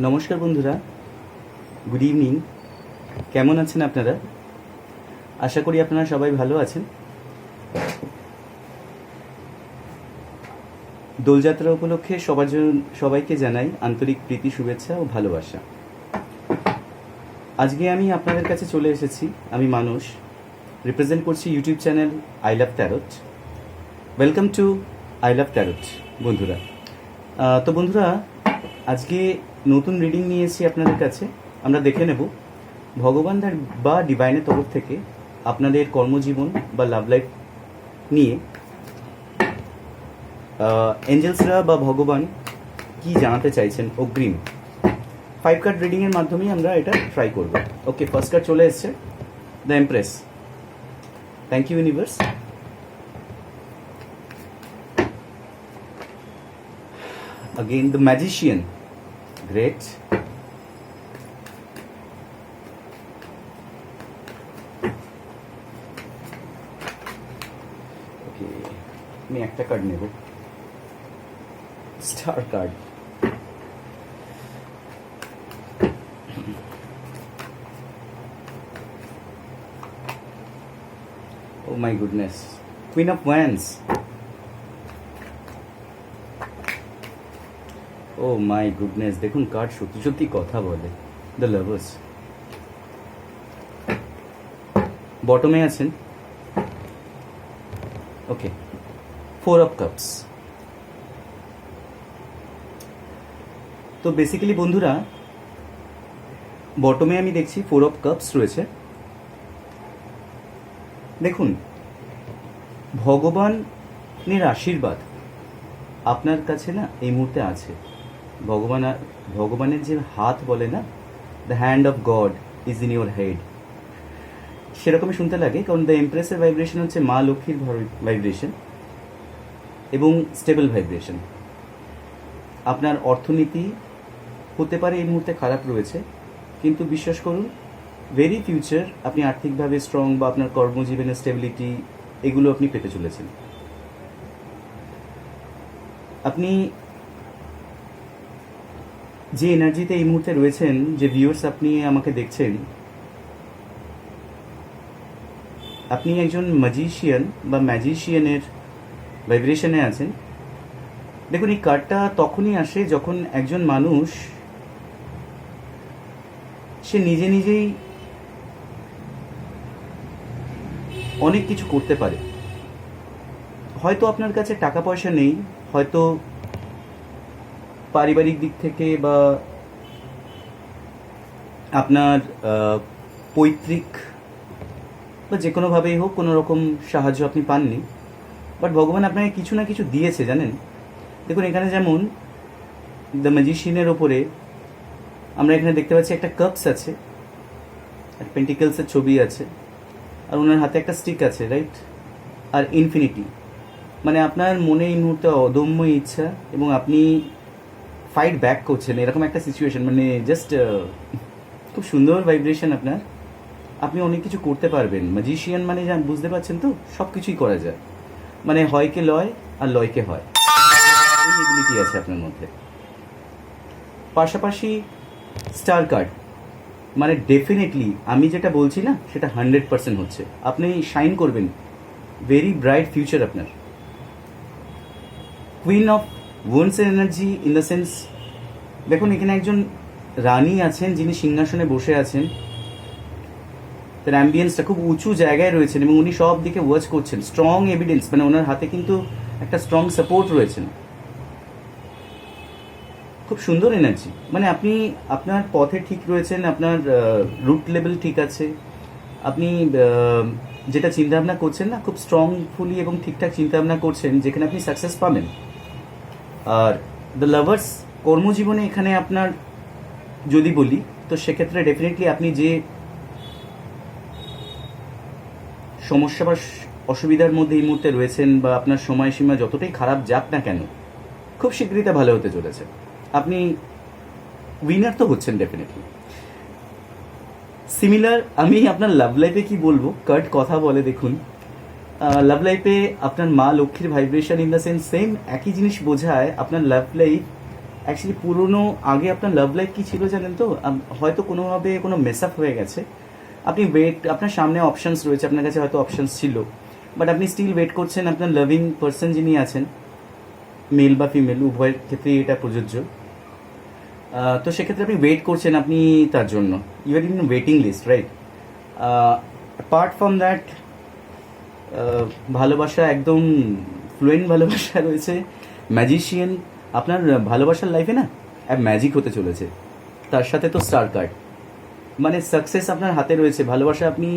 নমস্কার বন্ধুরা, good evening. কেমন আছেন আপনারা? আশা করি আপনারা সবাই ভালো আছেন। দোলযাত্রা উপলক্ষে সবাইকে জানাই আন্তরিক প্রীতি, শুভেচ্ছা ও ভালোবাসা। আজকে আমি আপনাদের কাছে চলে এসেছি। আমি মানুষ, রিপ্রেজেন্ট করছি YouTube channel I love tarot. Welcome to I love tarot বন্ধুরা। তো বন্ধুরা, আজকে নতুন রিডিং নিয়ে এসেছি আপনাদের কাছে। আমরা দেখে নেব ভগবান বা ডিভাইনের তরফ থেকে আপনাদের কর্মজীবন বা লাভ লাইফ নিয়ে এঞ্জেলসরা বা ভগবান কি জানাতে চাইছেন অগ্রিম। 5 কার্ড রিডিংয়ের মাধ্যমেই আমরা এটা ট্রাই করব। ওকে, ফার্স্ট কার্ড চলে এসছে, the empress. Thank you universe. Again, the magician. Great. Okay, আমি একটা কার্ড নেব, star card. Oh my goodness, Queen of Wands. Oh my goodness, দেখুন কার্ড সত্যি সত্যি কথা বলে। দ্য লাভার্স বটমে আছেন। Okay, 4 of cups. তো বেসিক্যালি বন্ধুরা, বটমে আমি দেখছি 4 অফ কাপস রয়েছে। দেখুন, ভগবানের আশীর্বাদ আপনার কাছে না এই মুহূর্তে আছে। ভগবানের যে হাত বলে না, the hand of god is in your head, সেরকমই শুনতে লাগে। কারণ দ্য এমপ্রেসের ভাইব্রেশন হচ্ছে মা লক্ষ্মীর ভাইব্রেশন এবং স্টেবল ভাইব্রেশন। আপনার অর্থনীতি হতে পারে এই মুহূর্তে খারাপ রয়েছে, কিন্তু বিশ্বাস করুন, ভেরি ফিউচার আপনি আর্থিকভাবে স্ট্রং বা আপনার কর্মজীবনের স্টেবিলিটি এগুলো আপনি পেতে চলেছেন। আপনি যে এনার্জিতে এই মুহূর্তে রয়েছেন, যে ভিউয়ার্স আপনি আমাকে দেখছেন, আপনি একজন ম্যাজিশিয়ান বা ম্যাজিশিয়ানের ভাইব্রেশনে আছেন। দেখুন, এই কার্ডটা তখনই আসে যখন একজন মানুষ সে নিজে নিজেই অনেক কিছু করতে পারে। হয়তো আপনার কাছে টাকা পয়সা নেই, হয়তো পারিবারিক দিক থেকে বা আপনার পৈতৃক বা যে কোনোভাবেই হোক কোনো রকম সাহায্য আপনি পাননি, বাট ভগবান আপনাকে কিছু না কিছু দিয়েছে, জানেন। দেখুন, এখানে যেমন দ্য ম্যাজিশিয়ানের ওপরে আমরা এখানে দেখতে পাচ্ছি একটা কাপস আছে, পেন্টিকেলসের ছবি আছে, আর ওনার হাতে একটা স্টিক আছে, রাইট, আর ইনফিনিটি। মানে আপনার মনে এই মুহূর্তে অদম্য ইচ্ছা এবং আপনি ফাইট ব্যাক করছেন, এরকম একটা সিচুয়েশন। মানে জাস্ট খুব সুন্দর ভাইব্রেশন আপনার। আপনি অনেক কিছু করতে পারবেন। ম্যাজিশিয়ান মানে বুঝতে পারছেন তো, সব কিছুই করা যায়। মানে হয়কে লয় আর লয়কে হয়, এই এবিলিটি আছে আপনার মধ্যে। পাশাপাশি স্টার কার্ড, মানে ডেফিনেটলি আমি যেটা বলছি না সেটা 100% হচ্ছে। আপনি শাইন করবেন, ভেরি ব্রাইট ফিউচার আপনার। কুইন অফ ওয়ান্ডসের এনার্জি ইন দ্য সেন্স, দেখুন এখানে একজন রানী আছেন যিনি সিংহাসনে বসে আছেন। তার অ্যাম্বিয়েন্সটা খুব উঁচু জায়গায় রয়েছেন এবং উনি সব দিকে ওয়াচ করছেন। স্ট্রং এভিডেন্স, মানে ওনার হাতে কিন্তু একটা স্ট্রং সাপোর্ট রয়েছেন। খুব সুন্দর এনার্জি, মানে আপনি আপনার পথে ঠিক রয়েছেন, আপনার রুট লেভেল ঠিক আছে। আপনি যেটা চিন্তাভাবনা করছেন না, খুব স্ট্রংফুলি এবং ঠিকঠাক চিন্তাভাবনা করছেন, যেখানে আপনি সাকসেস পাবেন। আর দ্য লাভার্স কর্মজীবনে এখানে আপনার যদি বলি, তো সেক্ষেত্রে ডেফিনেটলি আপনি যে সমস্যা বা অসুবিধার মধ্যে এই মুহূর্তে রয়েছেন, বা আপনার সময়সীমা যতটাই খারাপ যাক না কেন, খুব শীঘ্রই তা ভালো হতে চলেছে। আপনি উইনার তো হচ্ছেন ডেফিনেটলি। সিমিলার আমি আপনার লাভ লাইফে কি বলবো, কার্ড কথা বলে। দেখুন, লাভ লাইফে আপনার মা লক্ষ্মীর vibration in the sense same, একই জিনিস বোঝায়। আপনার লাভ লাইফ অ্যাকচুয়ালি পুরনো আগে আপনার লাভ লাইফ কী ছিল জানেন তো? হয়তো কোনোভাবে কোনো মেস আপ হয়ে গেছে, আপনি ওয়েট, আপনার সামনে অপশানস রয়েছে, আপনার কাছে হয়তো অপশানস ছিল, বাট আপনি স্টিল ওয়েট করছেন আপনার লাভিং পার্সন যিনি আছেন, মেল বা ফিমেল উভয়ের ক্ষেত্রেই এটা প্রযোজ্য। তো সেক্ষেত্রে আপনি ওয়েট করছেন আপনি তার জন্য, you are in waiting list, right? Apart from that, ভালোবাসা একদম ফ্লুয়েন্ট ভালোবাসা রয়েছে, ম্যাজিশিয়ান। আপনার ভালোবাসার লাইফে না ম্যাজিক হতে চলেছে, তার সাথে তো স্টার কার্ড, মানে সাকসেস আপনার হাতে রয়েছে। ভালোবাসা আপনি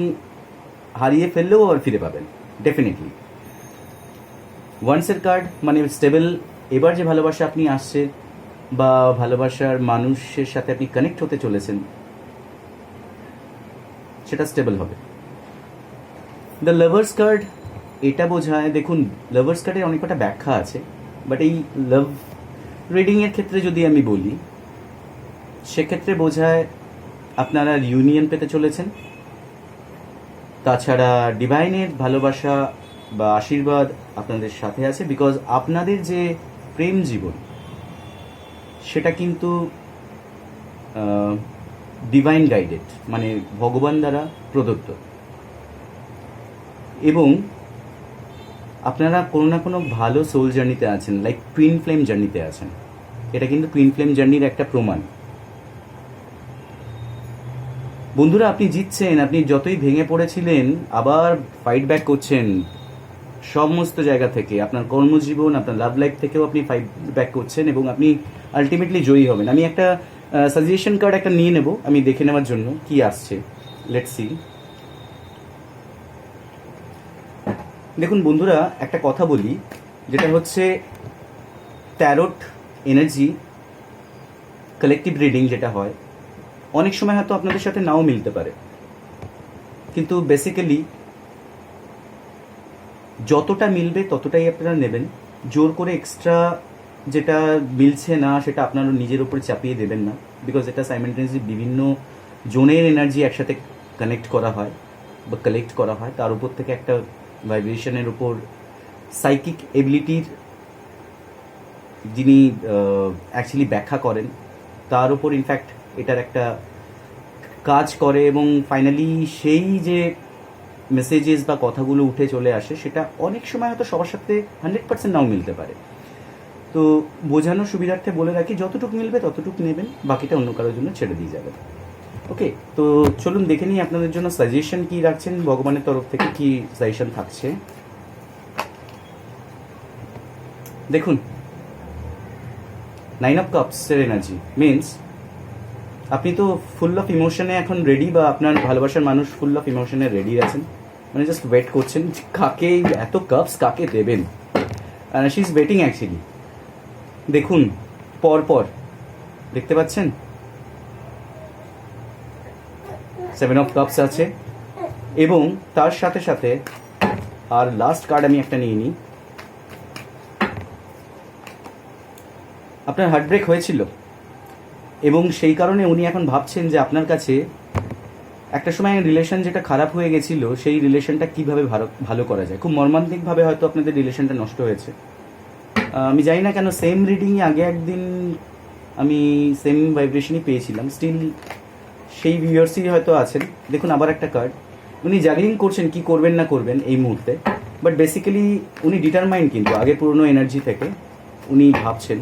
হারিয়ে ফেললেও আবার ফিরে পাবেন ডেফিনেটলি। ওয়ান্সের কার্ড মানে স্টেবল। এবার যে ভালোবাসা আপনি আসছে বা ভালোবাসার মানুষের সাথে আপনি কানেক্ট হতে চলেছেন, সেটা স্টেবল হবে। দ্য লাভার্স কার্ড এটা বোঝায়, দেখুন লাভার্স কার্ডের অনেক কটা ব্যাখ্যা আছে, বাট এই লাভ রিডিংয়ের ক্ষেত্রে যদি আমি বলি, সেক্ষেত্রে বোঝায় আপনারা ইউনিয়ন পেতে চলেছেন। তাছাড়া ডিভাইনের ভালোবাসা বা আশীর্বাদ আপনাদের সাথে আছে, বিকজ আপনাদের যে প্রেম জীবন সেটা কিন্তু ডিভাইন গাইডেড, মানে ভগবান দ্বারা প্রদত্ত, এবং আপনারা কোনো না কোনো ভালো সোল জার্নিতে আছেন, লাইক টুইন ফ্লেম জার্নিতে আছেন। এটা কিন্তু টুইন ফ্লেম জার্নির একটা প্রমাণ। বন্ধুরা, আপনি জিতছেন, আপনি যতই ভেঙে পড়েছিলেন আবার ফাইট ব্যাক করছেন সমস্ত জায়গা থেকে, আপনার কর্মজীবন, আপনার লাভ লাইফ থেকেও আপনি ফাইট ব্যাক করছেন এবং আপনি আলটিমেটলি জয়ী হবেন। আমি একটা সাজেশন কার্ড একটা নিয়ে নেব, আমি দেখে নেওয়ার জন্য কি আসছে। Let's see. দেখুন বন্ধুরা, একটা কথা বলি, যেটা হচ্ছে ট্যারোট এনার্জি কালেকটিভ রিডিং যেটা হয়, অনেক সময় হয়তো আপনাদের সাথে নাও মিলতে পারে, কিন্তু বেসিক্যালি যতটা মিলবে ততটাই আপনারা নেবেন। জোর করে এক্সট্রা যেটা মিলছে না সেটা আপনার নিজের উপরে চাপিয়ে দেবেন না, বিকজ এটা সাইমেন্টেনিয়াসলি বিভিন্ন জোনের এনার্জি একসাথে কানেক্ট করা হয় বা কালেক্ট করা হয়, তার উপর থেকে একটা ভাইব্রেশনের উপর সাইকিক এবিলিটির যিনি অ্যাকচুয়ালি ব্যাখ্যা করেন তার উপর ইনফ্যাক্ট এটার একটা কাজ করে, এবং ফাইনালি সেই যে মেসেজেস বা কথাগুলো উঠে চলে আসে সেটা অনেক সময় হয়তো সবার সাথে 100% নাও মিলতে পারে। তো বোঝানোর সুবিধার্থে বলে রাখি, যতটুকু মিলবে ততটুকু নেবেন, বাকিটা অন্য কারোর জন্য ছেড়ে দিয়ে যাবেন। ওকে, তো চলুন দেখে নিই আপনাদের জন্য সাজেশন কি রাখছেন ভগবানের তরফ থেকে, কি সাজেশন থাকছে। দেখুন, 9 অফ কাপসের এনার্জি মিনস আপনি তো ফুল অফ ইমোশনে এখন রেডি, বা আপনার ভালোবাসার মানুষ ফুল অফ ইমোশনে রেডি আছেন, মানে জাস্ট ওয়েট করছেন কাকে এত কাপস কাকে দেবেন। She is waiting actually. দেখুন পরপর দেখতে পাচ্ছেন 7 অফ কাপস আছে, এবং তার সাথে সাথে আর লাস্ট কার্ড আমি একটা নিয়ে নিই। আপনার হার্ট ব্রেক হয়েছিল এবং সেই কারণে উনি এখন ভাবছেন যে আপনার কাছে একটা সময় রিলেশন যেটা খারাপ হয়ে গেছিল সেই রিলেশনটা কীভাবে ভালো করা যায়। খুব মর্মান্তিকভাবে হয়তো আপনাদের রিলেশনটা নষ্ট হয়েছে। আমি জানি না কেন সেম রিডিংয়ে আগে একদিন আমি সেম ভাইব্রেশনই পেয়েছিলাম, স্টিল সেই ভিউয়ার্সই হয়তো আছেন। দেখুন আবার একটা কার্ড, উনি জাগলিং করছেন কি করবেন না করবেন এই মুহূর্তে, বাট বেসিক্যালি উনি ডিটারমাইন্ড, কিন্তু আগে পুরনো এনার্জি থেকে উনি ভাবছেন।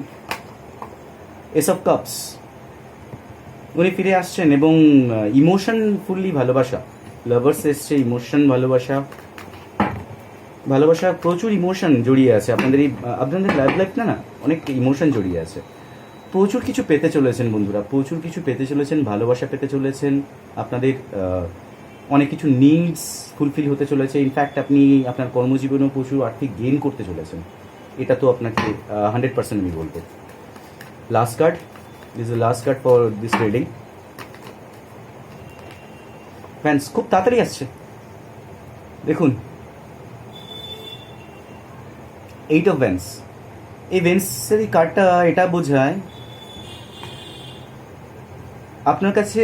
এস অফ কাপস, উনি ফিরে আসছেন এবং ইমোশন ফুললি ভালোবাসা, লাভার্স এসছে, ইমোশন ভালোবাসা প্রচুর ইমোশন জড়িয়ে আছে আপনাদের এই লাইফ না অনেক ইমোশন জড়িয়ে আছে। প্রচুর কিছু পেতে চলেছেন বন্ধুরা, প্রচুর কিছু পেতে চলেছেন, ভালোবাসা পেতে চলেছেন, আপনাদের অনেক কিছু নিডস ফুলফিল হতে চলেছে। ইনফ্যাক্ট আপনি আপনার কর্মজীবনেও প্রচুর আর্থিক গেইন করতে চলেছেন, এটা তো আপনাকে 100% আমি বলবো। Last card, this is last card for this reading. Friends খুব তাড়াতাড়ি আসছে, দেখুন 8 অফ ভেন্স। এই ভেন্সের এই কার্ডটা এটা বোঝায় আপনার কাছে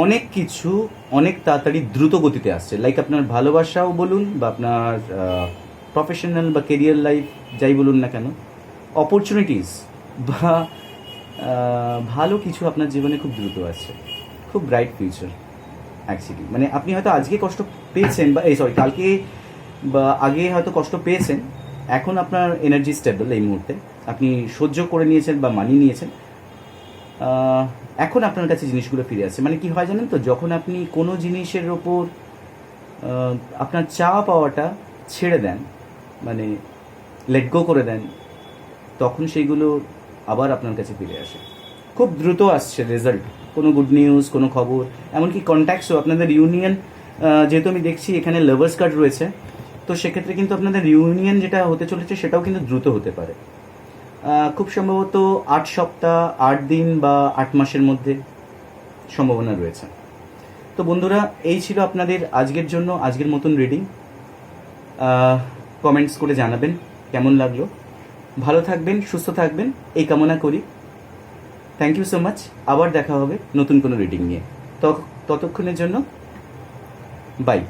অনেক কিছু অনেক তাড়াতাড়ি দ্রুত গতিতে আসছে, লাইক আপনার ভালোবাসাও বলুন বা আপনার প্রফেশনাল বা কেরিয়ার লাইফ যাই বলুন না কেন, অপরচুনিটিস বা ভালো কিছু আপনার জীবনে খুব দ্রুত আসছে, খুব ব্রাইট ফিউচার অ্যাকচুয়ালি। মানে আপনি হয়তো আজকে কষ্ট পেয়েছেন বা কালকে বা আগে হয়তো কষ্ট পেয়েছেন, এখন আপনার এনার্জি স্টেবল এই মুহূর্তে, আপনি সহ্য করে নিয়েছেন বা মানিয়ে নিয়েছেন। এখন আপনার কাছে জিনিসগুলো ফিরে আসছে। মানে কি হয় জানেন তো, যখন আপনি কোনো জিনিসের ওপর আপনার চাওয়া পাওয়াটা ছেড়ে দেন, মানে লেট গো করে দেন, তখন সেইগুলো আবার আপনার কাছে ফিরে আসে। খুব দ্রুত আসছে রেজাল্ট, কোনো গুড নিউজ, কোনো খবর, এমনকি কন্ট্যাক্টসও আপনাদের ইউনিয়ন, যেহেতু আমি দেখছি এখানে লাভার্স কার্ড রয়েছে, তো সেক্ষেত্রে কিন্তু আপনাদের ইউনিয়ন যেটা হতে চলেছে সেটাও কিন্তু দ্রুত হতে পারে। খুব সম্ভবত 8 সপ্তাহ, 8 দিন বা 8 মাসের মধ্যে সম্ভাবনা রয়েছে। তো বন্ধুরা, এই ছিল আপনাদের আজকের জন্য আজকের মতন রিডিং। কমেন্টস করে জানাবেন কেমন লাগলো। ভালো থাকবেন, সুস্থ থাকবেন এই কামনা করি। Thank you so much. আবার দেখা হবে নতুন কোনো রিডিং নিয়ে। ততক্ষণের জন্য বাই।